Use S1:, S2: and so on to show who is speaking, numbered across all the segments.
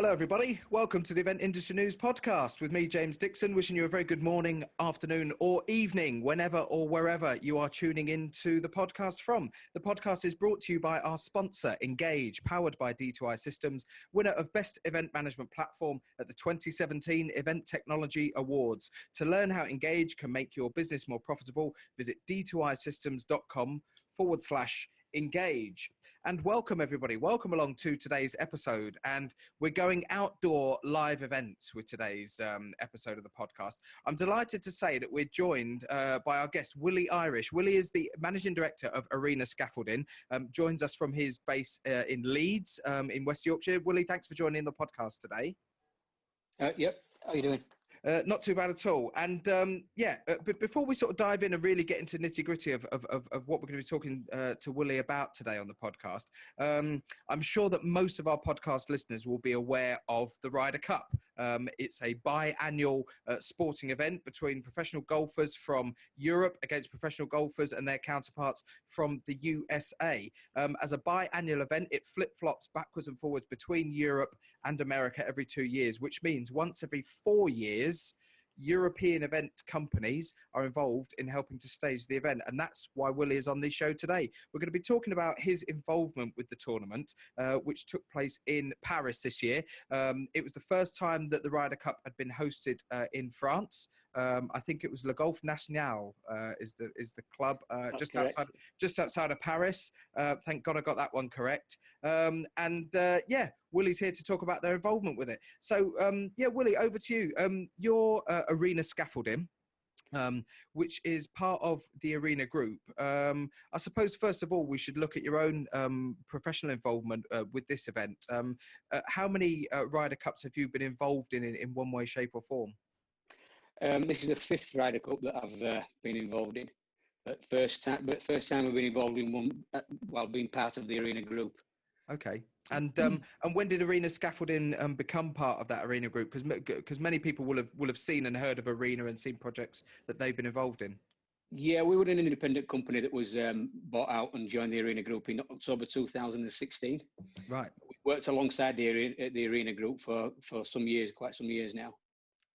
S1: Hello, everybody. Welcome to the Event Industry News Podcast with me, James Dickson, wishing you a very good morning, afternoon or evening, whenever or wherever you are tuning into the podcast from. The podcast is brought to you by our sponsor, Engage, powered by D2I Systems, winner of Best Event Management Platform at the 2017 Event Technology Awards. To learn how Engage can make your business more profitable, visit d2isystems.com/engage. And welcome everybody, welcome along to today's episode. And we're going outdoor live events with today's episode of the podcast. I'm delighted to say that we're joined by our guest, Willy Irish. Willy is the Managing Director of Arena Scaffolding, joins us from his base in Leeds in West Yorkshire. Willy, thanks for joining the podcast today.
S2: Yep, how are you doing?
S1: Not too bad at all. And but before we sort of dive in and really get into nitty gritty of what we're going to be talking to Willy about today on the podcast, I'm sure that most of our podcast listeners will be aware of the Ryder Cup. It's a biannual sporting event between professional golfers from Europe against professional golfers and their counterparts from the USA. As a biannual event, it flip-flops backwards and forwards between Europe and America every 2 years, which means once every 4 years, European event companies are involved in helping to stage the event. And that's why Willy is on the show today. We're going to be talking about his involvement with the tournament, which took place in Paris this year. It was the first time that the Ryder Cup had been hosted in France. I think it was Le Golf National is the club just outside of Paris. Thank God I got that one correct. Willy's here to talk about their involvement with it. So Willy, over to you. Your Arena Scaffolding, which is part of the Arena Group. I suppose first of all we should look at your own professional involvement with this event. How many Ryder Cups have you been involved in one way, shape, or form?
S2: This is the 5th Ryder Cup that I've been involved in. First time we've been involved in one while being part of the Arena Group.
S1: Okay. And when did Arena Scaffolding become part of that Arena Group? Because many people will have seen and heard of Arena and seen projects that they've been involved in.
S2: Yeah, we were an independent company that was bought out and joined the Arena Group in October 2016.
S1: Right.
S2: We worked alongside the Arena Group for some years, quite some years now.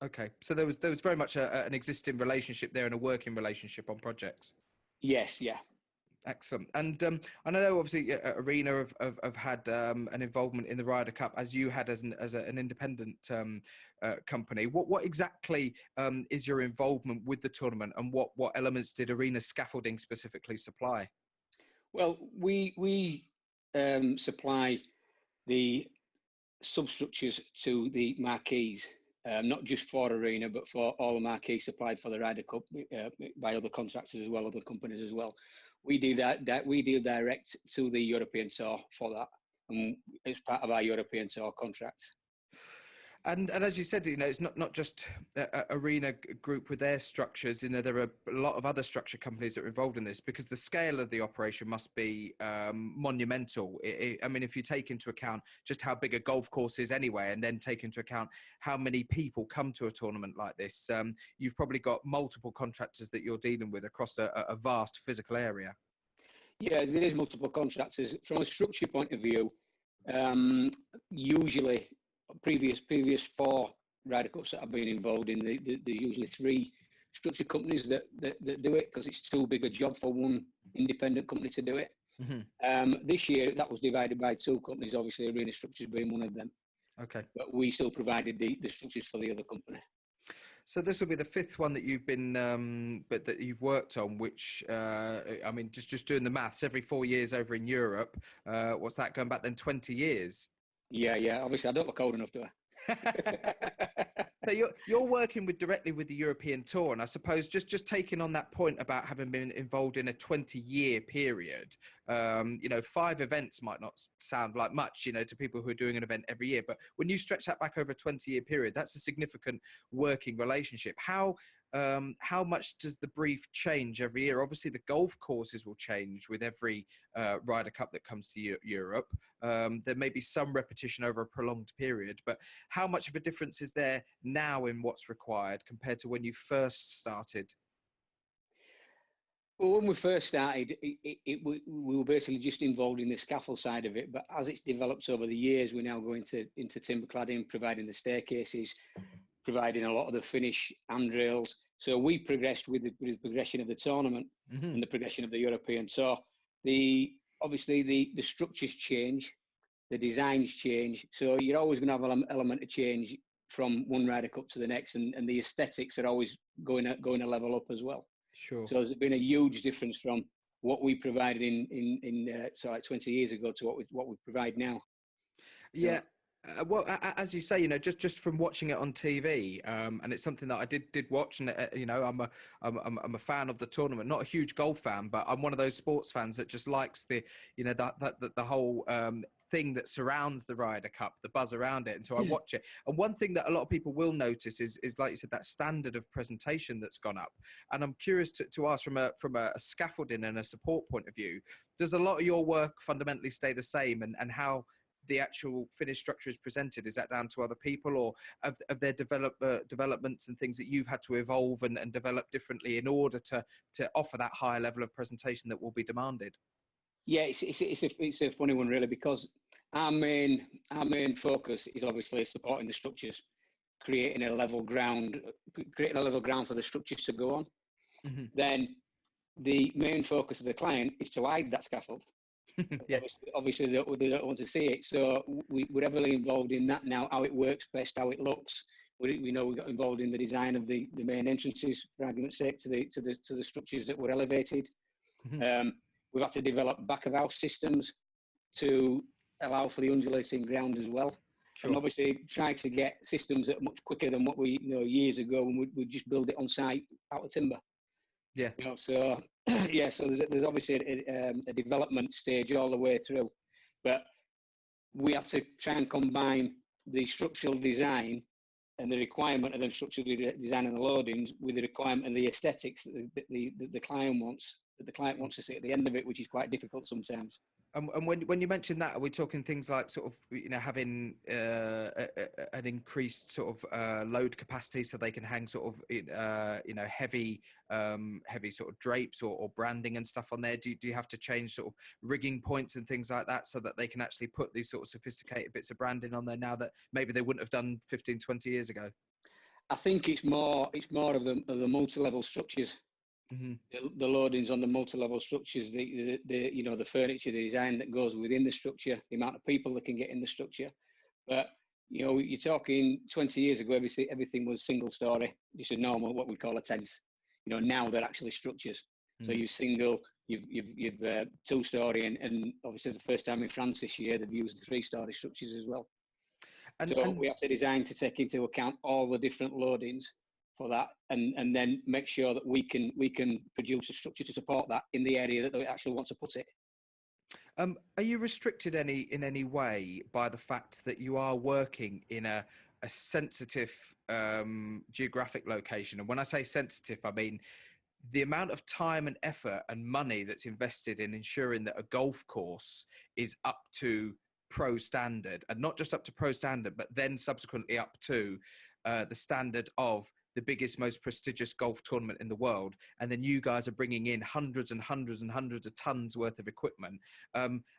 S1: Okay, so there was very much an existing relationship there and a working relationship on projects.
S2: Yes, yeah.
S1: Excellent. And I know obviously Arena have had an involvement in the Ryder Cup as you had as an independent company. What exactly is your involvement with the tournament, and what elements did Arena Scaffolding specifically supply?
S2: Well, we supply the substructures to the marquees, not just for Arena, but for all the marquees supplied for the Ryder Cup by other contractors as well, other companies as well. We deal direct to the European Tour for that, and it's part of our European Tour contract.
S1: And as you said, it's not just Arena Group with their structures. There are a lot of other structure companies that are involved in this, because the scale of the operation must be monumental. I mean, if you take into account just how big a golf course is anyway, and then take into account how many people come to a tournament like this, you've probably got multiple contractors that you're dealing with across a vast physical area.
S2: Yeah, there is multiple contractors. From a structure point of view, usually previous 4 Ryder Cups that I've been involved in, there's usually 3 structure companies that do it, because it's too big a job for one independent company to do it. Mm-hmm. This year that was divided by 2 companies, obviously Arena Structures being one of them. Okay. But we still provided the structures for the other company.
S1: So this will be the 5th one that you've been, that you've worked on, which, I mean, just doing the maths, every 4 years over in Europe, what's that going back then, 20 years?
S2: Yeah. Obviously, I don't look old enough, do I?
S1: So you're working directly with the European Tour, and I suppose just taking on that point about having been involved in a 20-year period, 5 events might not sound like much, to people who are doing an event every year, but when you stretch that back over a 20-year period, that's a significant working relationship. How much does the brief change every year? Obviously, the golf courses will change with every Ryder Cup that comes to Europe. There may be some repetition over a prolonged period, but how much of a difference is there now in what's required compared to when you first started?
S2: Well, when we first started, we were basically just involved in the scaffold side of it. But as it's developed over the years, we're now going into timber cladding, providing the staircases, providing a lot of the finish handrails. So we progressed with the progression of the tournament and the progression of the European Tour. Obviously the structures change, the designs change. So you're always going to have an element of change from one Ryder Cup to the next, and the aesthetics are always going to level up as well.
S1: Sure.
S2: So there's been a huge difference from what we provided in so like 20 years ago to what we provide now.
S1: Yeah. Well, as you say, you know, just from watching it on TV, and it's something that I did watch, and you know, I'm a fan of the tournament. Not a huge golf fan, but I'm one of those sports fans that just likes the, you know, the whole thing that surrounds the Ryder Cup, the buzz around it, and so I watch it. And one thing that a lot of people will notice is like you said, that standard of presentation that's gone up. And I'm curious to ask from a scaffolding and a support point of view, does a lot of your work fundamentally stay the same, and how the actual finished structure is presented? Is that down to other people, or have there developments and things that you've had to evolve and develop differently in order to offer that higher level of presentation that will be demanded?
S2: Yeah, it's a funny one really, because our main focus is obviously supporting the structures, creating a level ground for the structures to go on. Then the main focus of the client is to hide that scaffold. Yeah. Obviously they don't want to see it, so we're heavily involved in that now, how it works best, how it looks. We know we got involved in the design of the main entrances, for argument's sake, to the structures that were elevated. We've had to develop back of house systems to allow for the undulating ground as well. Sure. And obviously trying to get systems that are much quicker than what we years ago when we just build it on site out of timber. Yeah. So yeah, so there's obviously a development stage all the way through, but we have to try and combine the structural design and the requirement of the structural design and the loadings with the requirement and the aesthetics that the client wants, that the client wants to see at the end of it, which is quite difficult sometimes.
S1: And when you mention that, are we talking things like sort of, you know, having an increased sort of load capacity so they can hang sort of, you know, heavy sort of drapes or branding and stuff on there? Do you have to change sort of rigging points and things like that so that they can actually put these sort of sophisticated bits of branding on there now that maybe they wouldn't have done 15, 20 years ago?
S2: I think it's more of the multi-level structures. The loadings on the multi-level structures, the you know, the furniture, the design that goes within the structure, the amount of people that can get in the structure. But you know, you're talking 20 years ago, everything was single story. This is normal, what we call a tenth. You know, now they're actually structures. So you've two story, and obviously the first time in France this year they've used the 3-story structures as well. And we have to design to take into account all the different loadings for that, and then make sure that we can produce a structure to support that in the area that they actually want to put it.
S1: Are you restricted in any way by the fact that you are working in a sensitive geographic location? And when I say sensitive, I mean the amount of time and effort and money that's invested in ensuring that a golf course is up to pro standard, and not just up to pro standard, but then subsequently up to the standard of the biggest, most prestigious golf tournament in the world. And then you guys are bringing in hundreds and hundreds and hundreds of tons worth of equipment.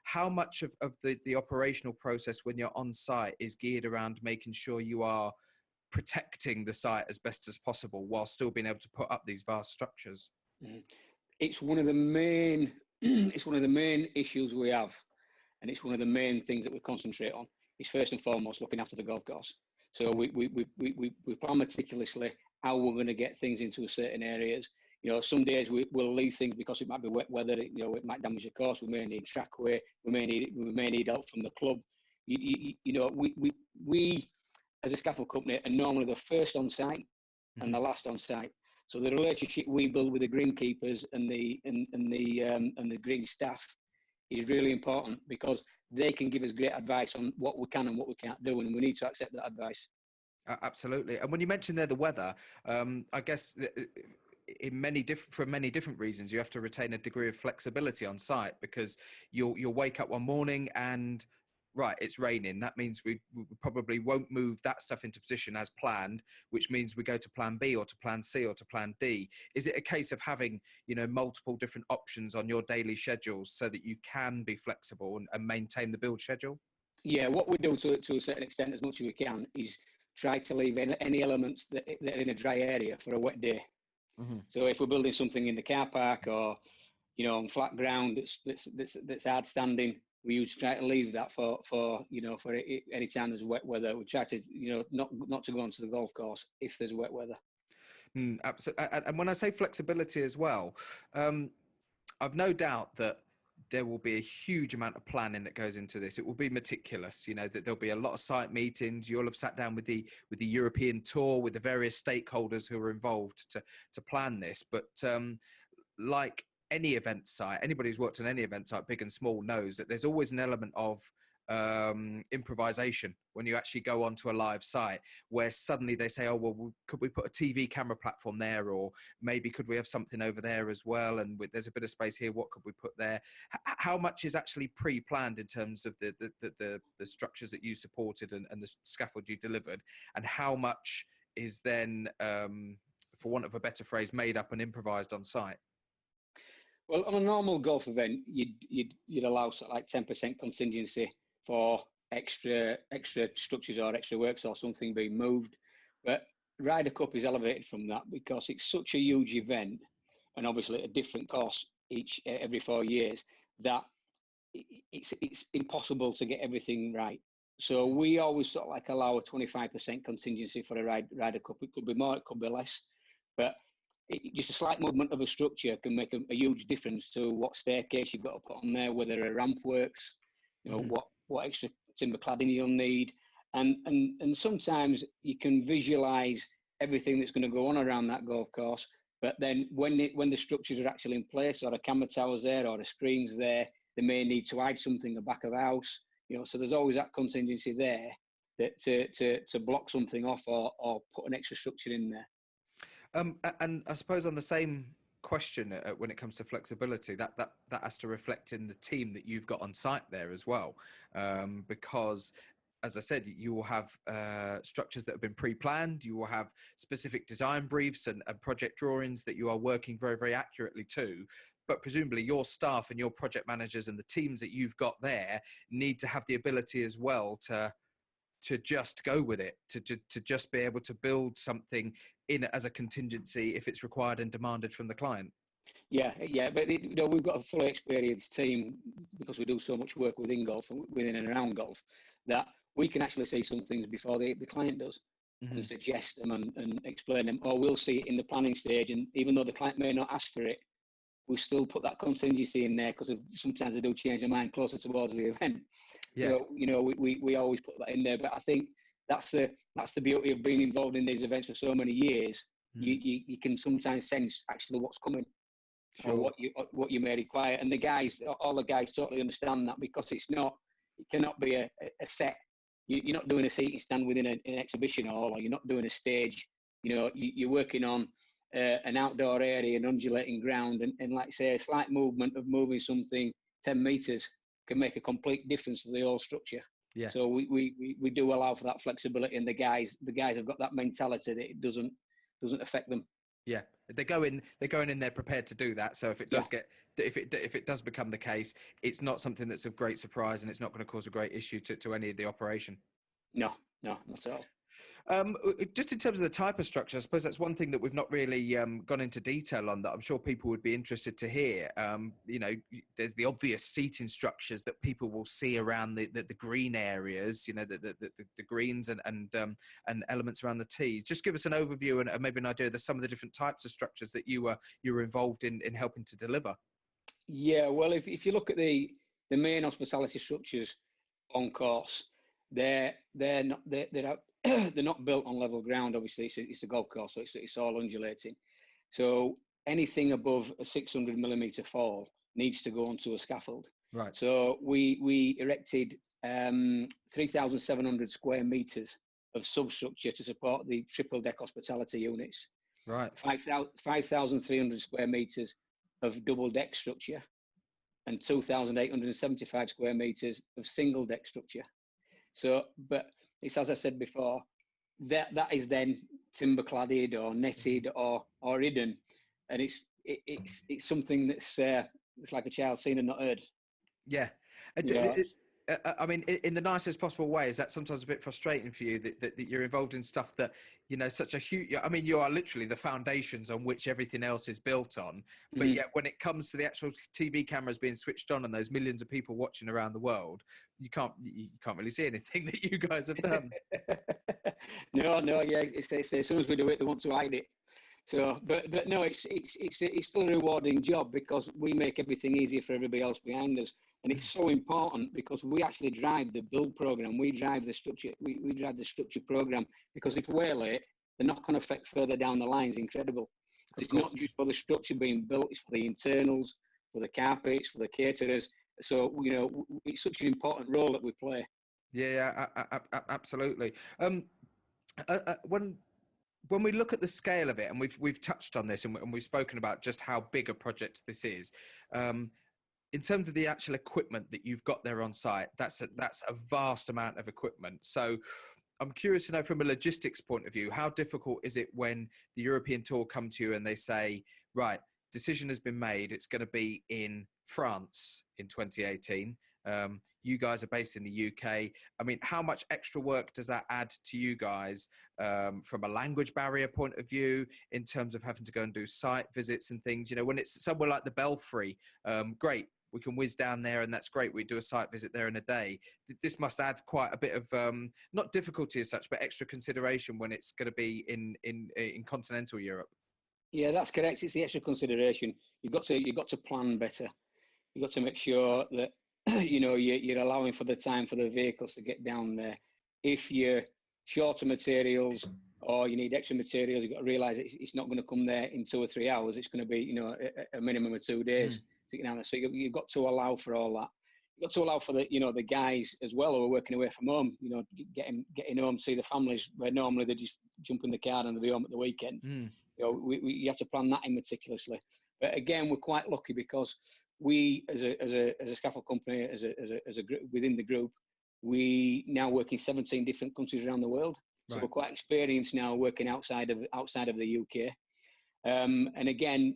S1: How much of the operational process when you're on site is geared around making sure you are protecting the site as best as possible while still being able to put up these vast structures?
S2: It's one of the main issues we have, and it's one of the main things that we concentrate on. Is first and foremost looking after the golf course. So we plan meticulously how we're going to get things into certain areas. You know, some days we'll leave things because it might be wet weather. You know, it might damage the course. We may need trackway. We may need help from the club. You know, we as a scaffold company are normally the first on site and the last on site. So the relationship we build with the greenkeepers and the green staff is really important, because they can give us great advice on what we can and what we can't do, and we need to accept that advice.
S1: Absolutely. And when you mentioned there the weather, I guess for many different reasons, you have to retain a degree of flexibility on site, because you'll wake up one morning and right, it's raining. That means we probably won't move that stuff into position as planned, which means we go to plan B or to plan C or to plan D. Is it a case of having, multiple different options on your daily schedules so that you can be flexible and maintain the build schedule?
S2: Yeah, what we do to a certain extent, as much as we can, is try to leave any elements that are in a dry area for a wet day.
S1: Mm-hmm.
S2: So if we're building something in the car park or, on flat ground that's hard standing, we usually try to leave that for any time there's wet weather. We try to, not to go onto the golf course if there's wet weather.
S1: Absolutely. And when I say flexibility as well, I've no doubt that there will be a huge amount of planning that goes into this. It will be meticulous, that there'll be a lot of site meetings. You'll have sat down with the European tour, with the various stakeholders who are involved to plan this. But like any event site, anybody who's worked on any event site, big and small, knows that there's always an element of improvisation when you actually go onto a live site, where suddenly they say, oh, well, could we put a TV camera platform there, or maybe could we have something over there as well, and there's a bit of space here, what could we put there? How much is actually pre-planned in terms of the structures that you supported and the scaffold you delivered, and how much is then, for want of a better phrase, made up and improvised on site?
S2: Well, on a normal golf event, you'd allow sort of like 10% contingency for extra structures or extra works or something being moved. But Ryder Cup is elevated from that because it's such a huge event, and obviously at a different cost every 4 years, that it's impossible to get everything right. So we always sort of like allow a 25% contingency for a Ryder Cup. It could be more, it could be less, but just a slight movement of a structure can make a huge difference to what staircase you've got to put on there, whether a ramp works, what extra timber cladding you'll need, and sometimes you can visualize everything that's going to go on around that golf course. But then when the structures are actually in place, or a camera tower's there, or a screen's there, they may need to hide something in the back of the house. So there's always that contingency there that to block something off or put an extra structure in there.
S1: And I suppose on the same question, when it comes to flexibility, that has to reflect in the team that you've got on site there as well, because, as I said, you will have structures that have been pre-planned. You will have specific design briefs and project drawings that you are working very, very accurately to. But presumably your staff and your project managers and the teams that you've got there need to have the ability as well to just go with it, to just be able to build something in as a contingency if it's required and demanded from the client.
S2: Yeah, but we've got a fully experienced team because we do so much work within golf and within and around golf that we can actually see some things before the client does, and suggest them and explain them, or we'll see it in the planning stage, and even though the client may not ask for it, we still put that contingency in there because sometimes they do change their mind closer towards the event. Yeah. So, we always put that in there. But I think that's the beauty of being involved in these events for so many years. You can sometimes sense actually what's coming, sure, or what you may require. And all the guys totally understand that, because it cannot be a set. You're not doing a seating stand within an exhibition hall, or you're not doing a stage. You're working on an outdoor area, an undulating ground, and like say, a slight movement of moving something 10 meters can make a complete difference to the whole structure. Yeah. So we do allow for that flexibility, and the guys have got that mentality that it doesn't affect them.
S1: Yeah, they're going in there prepared to do that. So if it does if it does become the case, it's not something that's a great surprise, and it's not going to cause a great issue to any of the operation.
S2: No, not at all.
S1: Just in terms of the type of structure, I suppose that's one thing that we've not really gone into detail on, that I'm sure people would be interested to hear. There's the obvious seating structures that people will see around the green areas, the greens and elements around the tees. Just give us an overview and maybe an idea of some of the different types of structures that you were involved in helping to deliver.
S2: Yeah, well, if you look at the main hospitality structures on course, they're not built on level ground. Obviously, it's a golf course, so it's all undulating. So anything above a 600 millimeter fall needs to go onto a scaffold. Right. So we erected 3,700 square meters of substructure to support the triple deck hospitality units. Right. 5,300 square meters of double deck structure, and 2,875 square meters of single deck structure. So, but it's, as I said before, that is then timber cladded or netted or hidden, and it's something that's it's like a child seen and not heard.
S1: Yeah. I mean, in the nicest possible way, is that sometimes a bit frustrating for you that you're involved in stuff that, you know, such a huge, I mean, you are literally the foundations on which everything else is built on. But yet when it comes to the actual TV cameras being switched on and those millions of people watching around the world, you can't really see anything that you guys have done.
S2: No, yeah, it's as soon as we do it, they want to hide it. So, but no, it's still a rewarding job because we make everything easier for everybody else behind us, and it's so important because we actually drive the build program, we drive the structure, we drive the structure program, because if we're late, the knock-on effect further down the line is incredible. It's not just for the structure being built; it's for the internals, for the carpets, for the caterers. So, you know, it's such an important role that we play.
S1: Yeah, absolutely. When we look at the scale of it, and we've touched on this, and we've spoken about just how big a project this is, in terms of the actual equipment that you've got there on site, that's a vast amount of equipment. So I'm curious to know, from a logistics point of view, how difficult is it when the European Tour come to you and they say, right, decision has been made, it's going to be in France in 2018. You guys are based in the UK. I mean, how much extra work does that add to you guys from a language barrier point of view, in terms of having to go and do site visits and things? You know, when it's somewhere like the Belfry, great, we can whiz down there and that's great. We do a site visit there in a day. This must add quite a bit of, not difficulty as such, but extra consideration when it's going to be in continental Europe.
S2: Yeah, that's correct. It's the extra consideration. You've got to plan better. You've got to make sure that you know you're allowing for the time for the vehicles to get down there. If you're short of materials or you need extra materials, you've got to realise it's not going to come there in 2 or 3 hours. It's going to be, you know, a minimum of 2 days to get down there. So you've got to allow for all that. You've got to allow for the, you know, the guys as well who are working away from home, you know, getting home, see the families where normally they just jump in the car and they'll be home at the weekend. You know, you have to plan that in meticulously. But again, we're quite lucky because we, as a scaffold company, as a group within the group, we now work in 17 different countries around the world. So we're quite experienced now working outside of the UK. And again,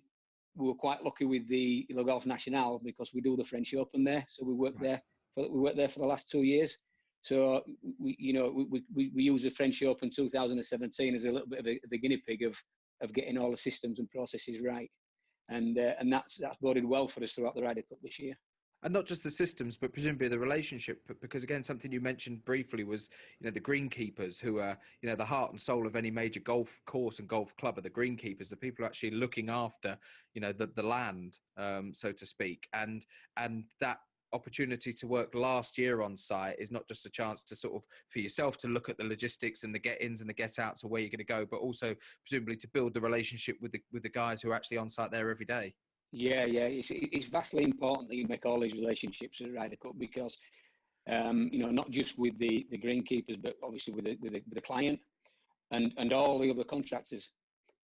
S2: we were quite lucky with the Le Golf National because we do the French Open there. So we worked there for the last 2 years. So we use the French Open 2017 as a little bit of a guinea pig of getting all the systems and processes right. And that's boded well for us throughout the Ryder Cup this year.
S1: And not just the systems, but presumably the relationship, because again, something you mentioned briefly was, you know, the greenkeepers, who are, you know, the heart and soul of any major golf course and golf club, are the greenkeepers, the people actually looking after, you know, the land, so to speak. And that opportunity to work last year on site is not just a chance to sort of, for yourself to look at the logistics and the get-ins and the get-outs of where you're going to go, but also presumably to build the relationship with the guys who are actually on site there every day. Yeah,
S2: it's vastly important that you make all these relationships at Ryder Cup because, you know, not just with the greenkeepers, but obviously with the client and all the other contractors,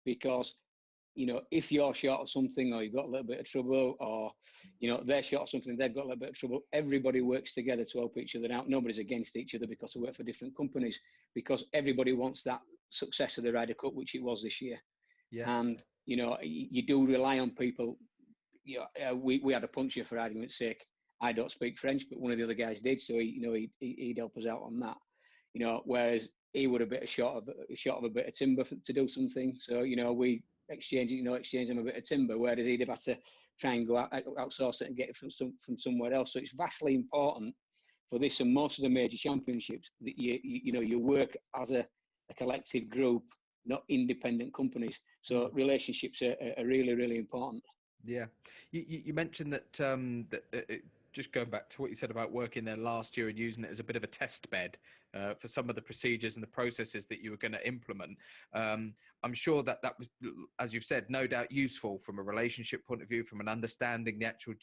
S2: because, you know, if you're short of something or you've got a little bit of trouble, or, you know, they're short of something, they've got a little bit of trouble, everybody works together to help each other out. Nobody's against each other because they work for different companies, because everybody wants that success of the Ryder Cup, which it was this year. Yeah. And, you know, you do rely on people. You know, we had a puncher, for argument's sake. I don't speak French, but one of the other guys did, so he'd help us out on that. You know, whereas he would a bit short of a bit of timber to do something. So, you know, we exchange him a bit of timber, whereas he'd have had to try and go outsource it and get it from somewhere else. So it's vastly important for this and most of the major championships that you work as a collective group, not independent companies. So relationships are really, really important.
S1: Yeah, you mentioned that just going back to what you said about working there last year and using it as a bit of a test bed for some of the procedures and the processes that you were going to implement. I'm sure that was, as you've said, no doubt useful from a relationship point of view, from an understanding the actual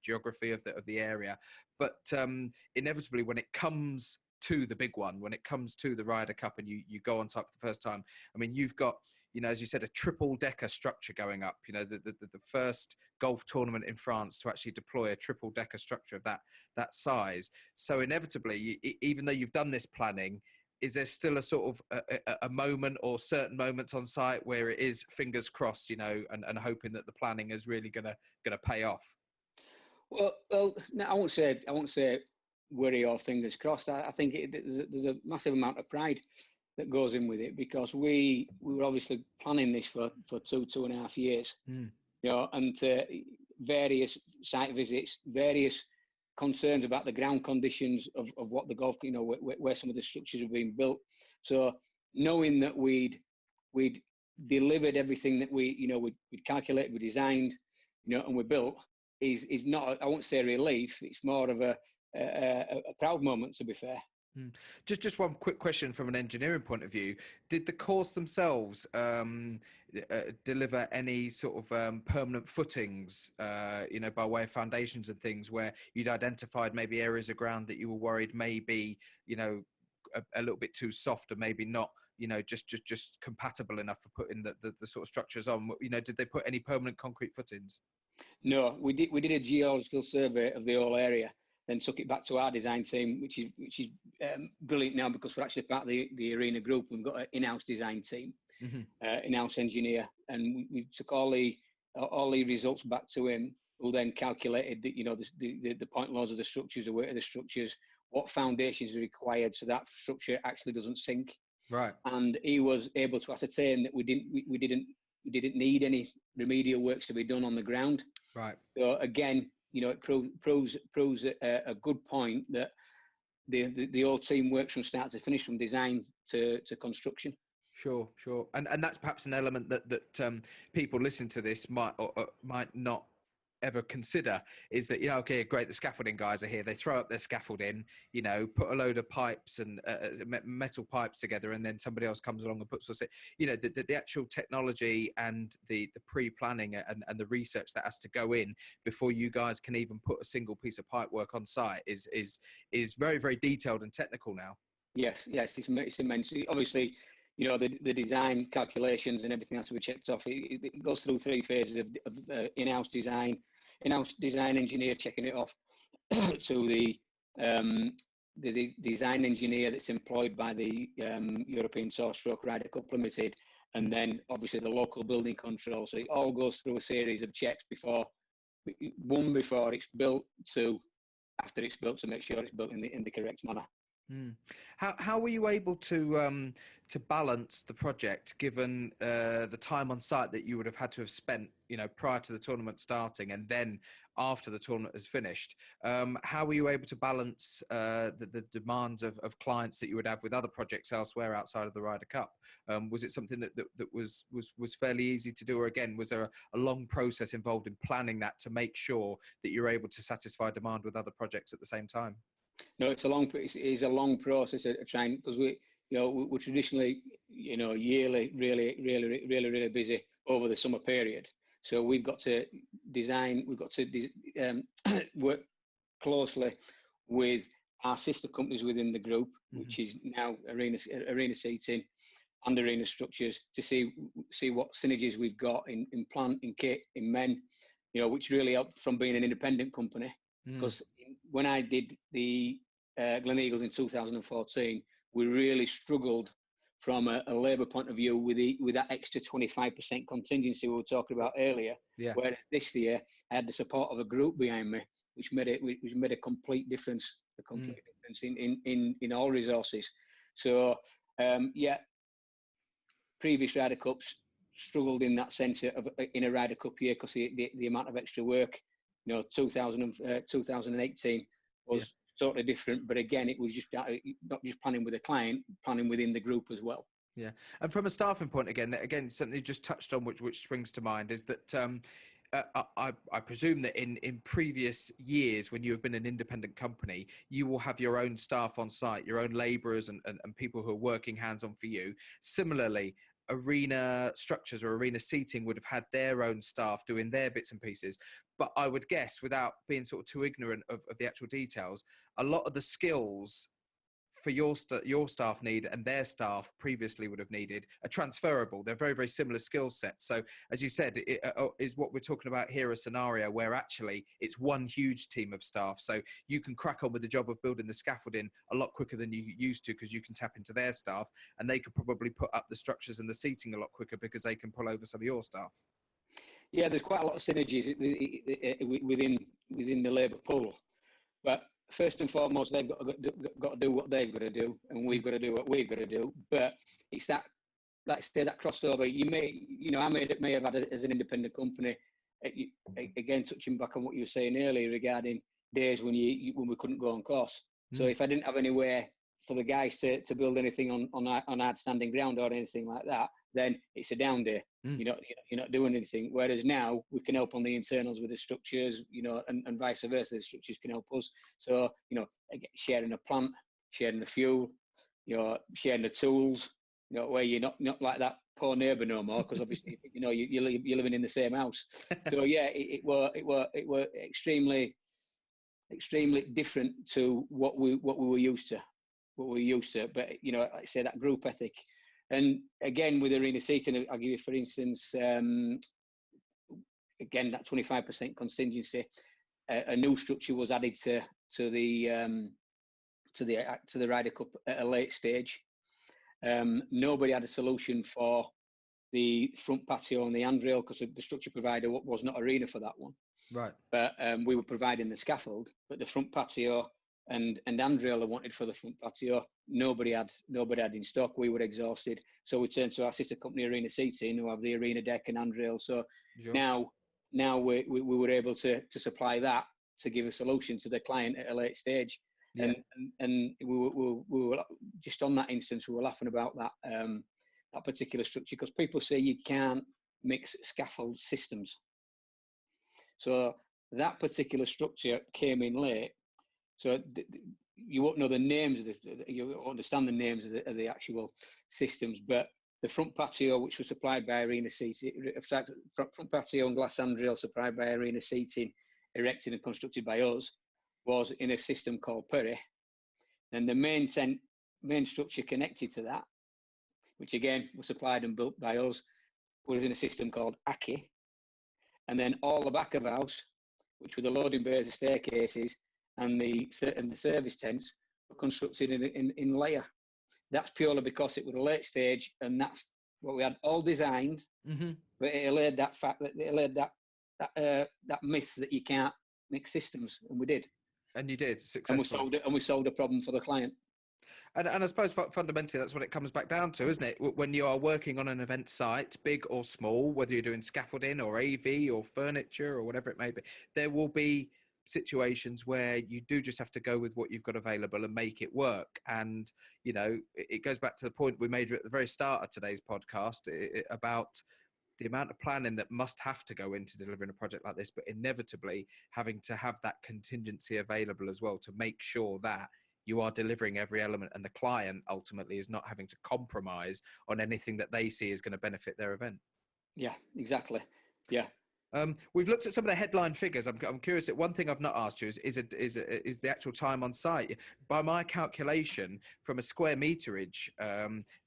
S1: geography of the area. But inevitably, when it comes to the big one, when it comes to the Ryder Cup and you go on site for the first time. I mean, you've got, as you said, a triple decker structure going up, the first golf tournament in France to actually deploy a triple decker structure of that size. So inevitably, even though you've done this planning, is there still a sort of a moment or certain moments on site where it is fingers crossed, and hoping that the planning is really gonna pay off?
S2: Well, no, I won't say worry or fingers crossed. I think there's a massive amount of pride that goes in with it, because we were obviously planning this for 2.5 years, and various site visits, various concerns about the ground conditions of what the golf, where some of the structures have been built. So knowing that we'd delivered everything that we'd calculated, we designed, and we built, is not, I won't say a relief, it's more of a proud moment, to be fair.
S1: Just one quick question from an engineering point of view. Did the course themselves deliver any sort of permanent footings, by way of foundations and things, where you'd identified maybe areas of ground that you were worried maybe, a little bit too soft, or maybe not, just compatible enough for putting the sort of structures on? Did they put any permanent concrete footings?
S2: No, we did a geological survey of the whole area, then took it back to our design team, which is brilliant now, because we're actually part of the Arena group. We've got an in-house design team, in-house engineer, and we took all the results back to him, who then calculated the point loads of the structures, the weight of the structures, what foundations are required so that structure actually doesn't sink.
S1: Right.
S2: And he was able to ascertain that we didn't need any remedial works to be done on the ground.
S1: Right.
S2: So again, it proves a good point that the whole team works from start to finish, from design to construction.
S1: Sure. And that's perhaps an element that people listening to this might not ever consider, is that, okay, great, the scaffolding guys are here, they throw up their scaffolding, put a load of pipes and metal pipes together, and then somebody else comes along and puts the actual technology and the pre-planning and the research that has to go in before you guys can even put a single piece of pipe work on site is very, very detailed and technical now. Yes,
S2: it's immense. Obviously, the design calculations and everything has to be checked off. It goes through 3 phases of in-house design engineer checking it off, to the design engineer that's employed by the European Tour Stroke Ryder Cup Limited, and then obviously the local building control. So it all goes through a series of checks before it's built, to after it's built, to make sure it's built in the correct manner.
S1: How were you able to balance the project, given the time on site that you would have had to have spent, prior to the tournament starting, and then after the tournament is finished? How were you able to balance the demands of clients that you would have with other projects elsewhere outside of the Ryder Cup? Was it something that was fairly easy to do, or again, was there a long process involved in planning that to make sure that you're able to satisfy demand with other projects at the same time?
S2: No, it's a long process of trying, because we're traditionally, yearly, really busy over the summer period. So we've got to work closely with our sister companies within the group, which is now Arena Seating and Arena Structures, to see what synergies we've got in plant, in kit, in men, which really helped from being an independent company. Because when I did the Glen Eagles in 2014, we really struggled from a labour point of view with that extra 25% contingency we were talking about earlier.
S1: Yeah.
S2: Whereas this year, I had the support of a group behind me, which made a complete difference. In all resources. So previous Ryder Cups struggled in that sense of in a Ryder Cup year, because the amount of extra work. 2018 was totally different, but again, it was just not just planning with a client, planning within the group as well.
S1: Yeah, and from a staffing point, again, something you just touched on, which springs to mind, is that I presume that in previous years, when you have been an independent company, you will have your own staff on site, your own labourers and people who are working hands-on for you. Similarly, Arena Structures or Arena Seating would have had their own staff doing their bits and pieces. But I would guess, without being sort of too ignorant of the actual details, a lot of the skills for your staff need and their staff previously would have needed are transferable. They're very, very similar skill sets. So as you said, is what we're talking about here a scenario where actually it's one huge team of staff. So you can crack on with the job of building the scaffolding a lot quicker than you used to, because you can tap into their staff, and they could probably put up the structures and the seating a lot quicker because they can pull over some of your staff.
S2: Yeah, there's quite a lot of synergies within the labour pool. But first and foremost, they've got to do what they've got to do, and we've got to do what we've got to do. But it's that, like I say, that crossover. I may have had it as an independent company. Again, touching back on what you were saying earlier regarding days when we couldn't go on course. So if I didn't have anywhere for the guys to build anything on hard standing ground or anything like that, then it's a down day. You're not doing anything. Whereas now we can help on the internals with the structures, and vice versa. The structures can help us. So sharing a plant, sharing the fuel, sharing the tools. Where you're not like that poor neighbour no more, because obviously you're living in the same house. So yeah, it were extremely different to what we were used to. But like I say, that group ethic. And again, with arena seating, I'll give you, for instance, again, that 25% contingency. A new structure was added to the Ryder Cup at a late stage. Nobody had a solution for the front patio and the handrail, because the structure provider was not arena for that one.
S1: Right.
S2: But we were providing the scaffold, but the front patio and handrail I wanted for the front patio, nobody had in stock. We were exhausted, so we turned to our sister company, Arena Seating, who have the arena deck and handrail. So
S1: sure.
S2: now we were able to supply that, to give a solution to the client at a late stage. Yeah. And we were just on that instance, we were laughing about that particular structure, because people say you can't mix scaffold systems. So that particular structure came in late. So you won't know the names of you won't understand the names of the actual systems, but the front patio, which was supplied by Arena Seating, front patio and glass handrail supplied by Arena Seating, erected and constructed by us, was in a system called Perry. And the main structure connected to that, which again was supplied and built by us, was in a system called Aki. And then all the back of house, which were the loading bays, the staircases, and the service tents, were constructed in layer. That's purely because it was a late stage, and that's what we had all designed. Mm-hmm. But it allayed that fact, that myth that you can't mix systems, and we did.
S1: And you did successfully.
S2: And we solved a problem for the client.
S1: And I suppose fundamentally that's what it comes back down to, isn't it? When you are working on an event site, big or small, whether you're doing scaffolding or AV or furniture or whatever it may be, there will be situations where you do just have to go with what you've got available and make it work. And, it goes back to the point we made at the very start of today's podcast about the amount of planning that must have to go into delivering a project like this, but inevitably having to have that contingency available as well to make sure that you are delivering every element, and the client ultimately is not having to compromise on anything that they see is going to benefit their event.
S2: Yeah, exactly. Yeah.
S1: We've looked at some of the headline figures. I'm curious. One thing I've not asked you is the actual time on site. By my calculation, from a square meterage,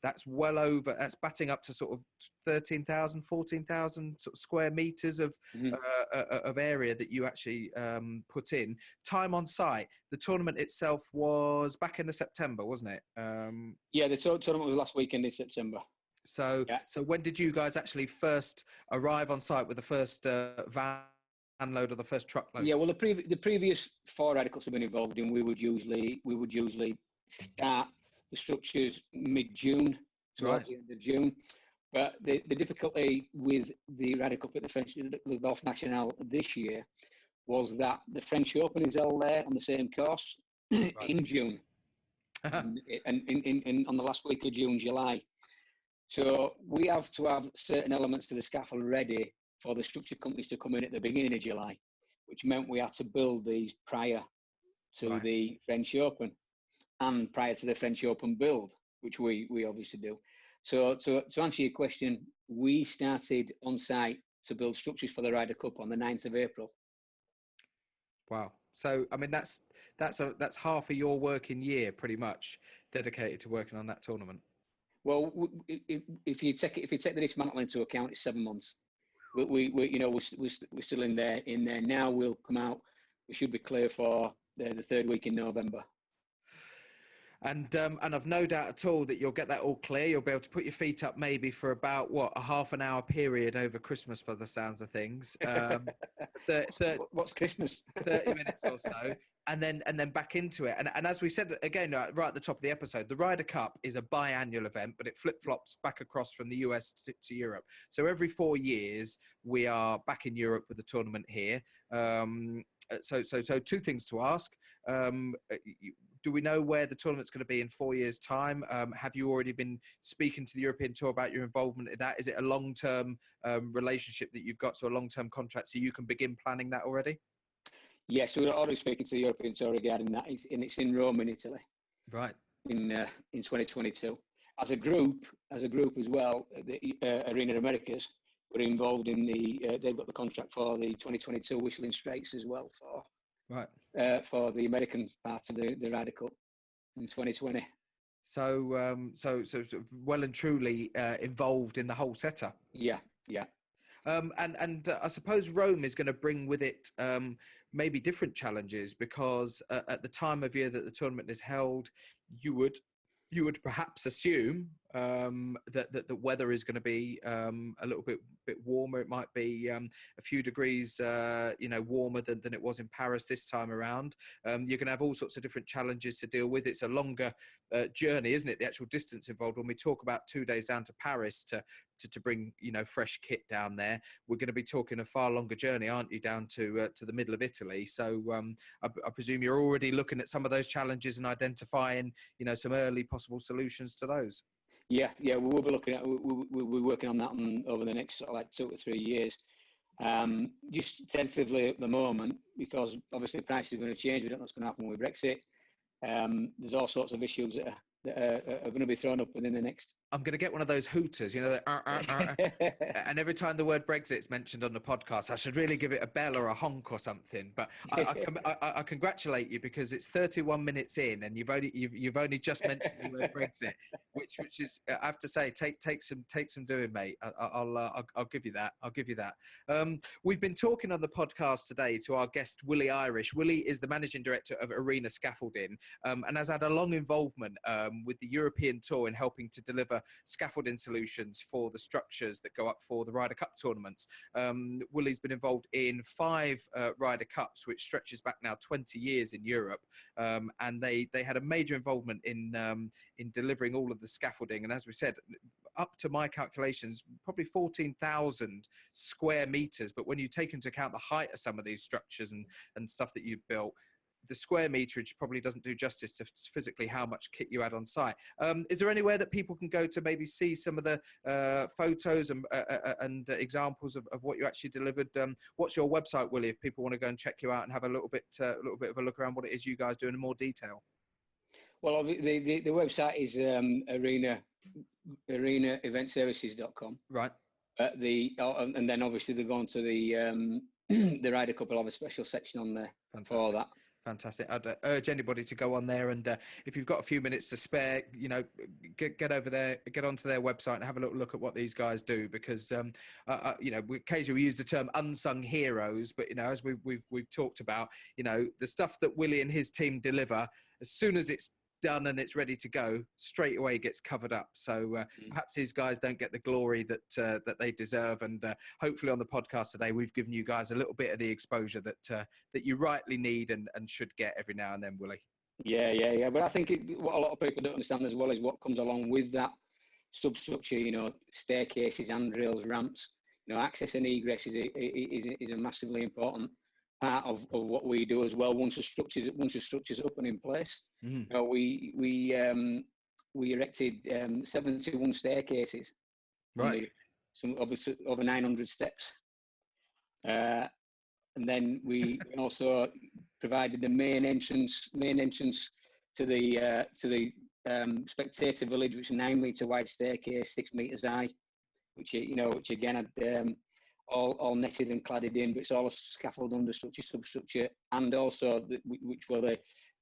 S1: that's well over. That's batting up to sort of 13,000, 14,000 sort of square meters of area that you actually put in. Time on site. The tournament itself was back in September, wasn't it?
S2: Yeah, the tournament was last weekend in September.
S1: So when did you guys actually first arrive on site with the first van load or the first truckload?
S2: Yeah, well, the previous 4 Ryder Cups have been involved in. We would usually start the structures mid-June, towards the end of June. But the difficulty with the Ryder Cup at the Golf National this year was that the French Open is held there on the same course in June, and on the last week of June, July. So we have to have certain elements to the scaffold ready for the structure companies to come in at the beginning of July, which meant we had to build these prior to the French Open and prior to the French Open build, which we obviously do. So to answer your question, we started on site to build structures for the Ryder Cup on the 9th of April.
S1: Wow. So, I mean, that's half of your working year, pretty much, dedicated to working on that tournament.
S2: Well, if you take the dismantle into account, it's 7 months. We're still in there now. We'll come out. We should be clear for the third week in November.
S1: And I've no doubt at all that you'll get that all clear. You'll be able to put your feet up maybe for about, a half an hour period over Christmas by the sounds of things.
S2: What's Christmas?
S1: 30 minutes or so. And then back into it. And as we said, again, right at the top of the episode, the Ryder Cup is a biannual event, but it flip-flops back across from the US to Europe. So every 4 years, we are back in Europe with the tournament here. So two things to ask. Do we know where the tournament's going to be in 4 years' time? Have you already been speaking to the European Tour about your involvement in that? Is it a long-term relationship that you've got, so a long-term contract, so you can begin planning that already?
S2: Yes, we're already speaking to the European Tour regarding that, and it's in Rome, in Italy.
S1: Right.
S2: In 2022. As a group as well, the Arena Americas were involved in they've got the contract for the 2022 Whistling Straits as well for the American part of the Ryder Cup in 2020.
S1: So sort of well and truly involved in the whole setup.
S2: Yeah.
S1: And I suppose Rome is going to bring with it maybe different challenges, because at the time of year that the tournament is held, you would perhaps assume that the weather is going to be a little bit warmer. It might be a few degrees, warmer than it was in Paris this time around. You're going to have all sorts of different challenges to deal with. It's a longer journey, isn't it? The actual distance involved. When we talk about 2 days down to Paris to bring fresh kit down there, we're going to be talking a far longer journey, aren't you, down to the middle of Italy? So I presume you're already looking at some of those challenges and identifying some early possible solutions to those.
S2: Yeah, we will be looking at. We're working on that over the next 2 or 3 years. Just tentatively at the moment, because obviously the price is going to change. We don't know what's going to happen with Brexit. There's all sorts of issues that are going to be thrown up within the next.
S1: I'm going to get one of those hooters, and every time the word Brexit's mentioned on the podcast, I should really give it a bell or a honk or something. But I congratulate you, because it's 31 minutes in, and you've only just mentioned the word Brexit, which is, I have to say, take some doing, mate. I'll give you that. I'll give you that. We've been talking on the podcast today to our guest Willy Irish. Willy is the managing director of Arena Scaffolding, and has had a long involvement with the European Tour in helping to deliver scaffolding solutions for the structures that go up for the Ryder Cup tournaments. Willy's been involved in 5 Ryder Cups, which stretches back now 20 years in Europe, and they had a major involvement in delivering all of the scaffolding. And as we said, up to my calculations, probably 14,000 square meters. But when you take into account the height of some of these structures and stuff that you've built, the square meterage probably doesn't do justice to physically how much kit you had on site. Is there anywhere that people can go to maybe see some of the photos and examples of what you actually delivered? What's your website, Willy, if people want to go and check you out and have a little bit of a look around what it is you guys do in more detail?
S2: Well, the website is arenaeventservices.com.
S1: Right.
S2: And then obviously they go on to the Ryder Cup. Will have a special section on there.
S1: Fantastic.
S2: For that.
S1: Fantastic. I'd urge anybody to go on there, and if you've got a few minutes to spare, get over there, get onto their website and have a little look at what these guys do, because we occasionally use the term unsung heroes, but as we've talked about, the stuff that Willy and his team deliver, as soon as it's done and it's ready to go, straight away gets covered up. So perhaps these guys don't get the glory that they deserve, and hopefully on the podcast today we've given you guys a little bit of the exposure that you rightly need and should get every now and then, Willy.
S2: Yeah. But I think what a lot of people don't understand as well is what comes along with that substructure. Staircases, handrails, ramps. Access and egress is a massively important part of what we do as well. Once the structure's up and in place, we erected 71 staircases,
S1: right?
S2: Some obviously over 900 steps, and then we also provided the main entrance to the spectator village, which is a 9-meter wide staircase, 6 meters high, which again had all netted and cladded in, but it's all a scaffold understructure, substructure, and also which were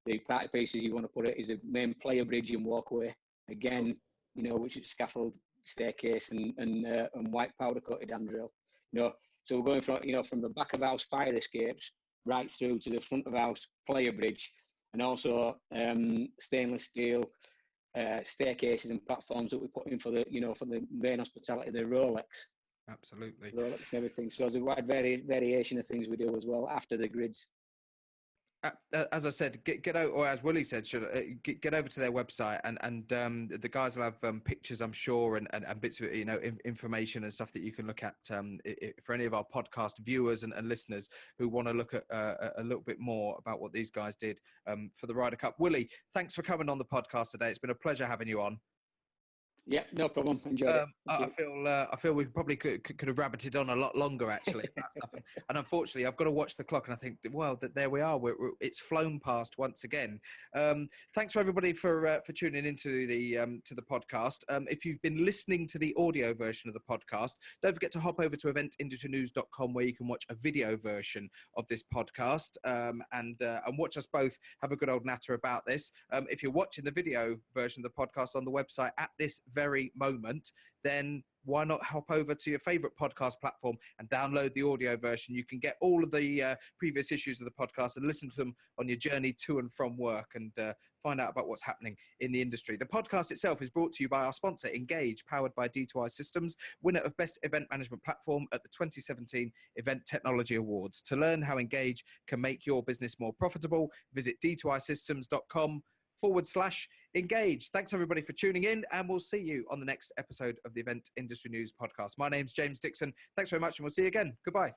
S2: the party pieces you want to put it is a main player bridge and walkway. Again, which is scaffold, staircase, and white powder coated handrail. So we're going from the back of house fire escapes right through to the front of house player bridge, and also stainless steel staircases and platforms that we put in for the main hospitality, the Rolex.
S1: Absolutely.
S2: Rolex and everything. So there's a wide variation of things we do as well after the grids.
S1: As I said, get out, or as Willy said, get over to their website, and the guys will have pictures, I'm sure, and bits of information and stuff that you can look at for any of our podcast viewers and listeners who want to look at a little bit more about what these guys did for the Ryder Cup. Willy, thanks for coming on the podcast today. It's been a pleasure having you on.
S2: Yeah, no problem. Enjoyed it.
S1: I feel we probably could have rabbited on a lot longer actually about stuff, and unfortunately I've got to watch the clock, and I think, well, there we are. It's flown past once again. Thanks for everybody for tuning into the podcast. If you've been listening to the audio version of the podcast, don't forget to hop over to eventindustrynews.com where you can watch a video version of this podcast and watch us both have a good old natter about this. If you're watching the video version of the podcast on the website at this very moment, then why not hop over to your favorite podcast platform and download the audio version? You can get all of the previous issues of the podcast and listen to them on your journey to and from work, and find out about what's happening in the industry. The podcast itself is brought to you by our sponsor, Engage, powered by D2I Systems, winner of Best Event Management Platform at the 2017 Event Technology Awards. To learn how Engage can make your business more profitable, visit d2isystems.com/engage. Thanks everybody for tuning in, and we'll see you on the next episode of the Event Industry News podcast. My name's James Dickson. Thanks very much, and we'll see you again. Goodbye.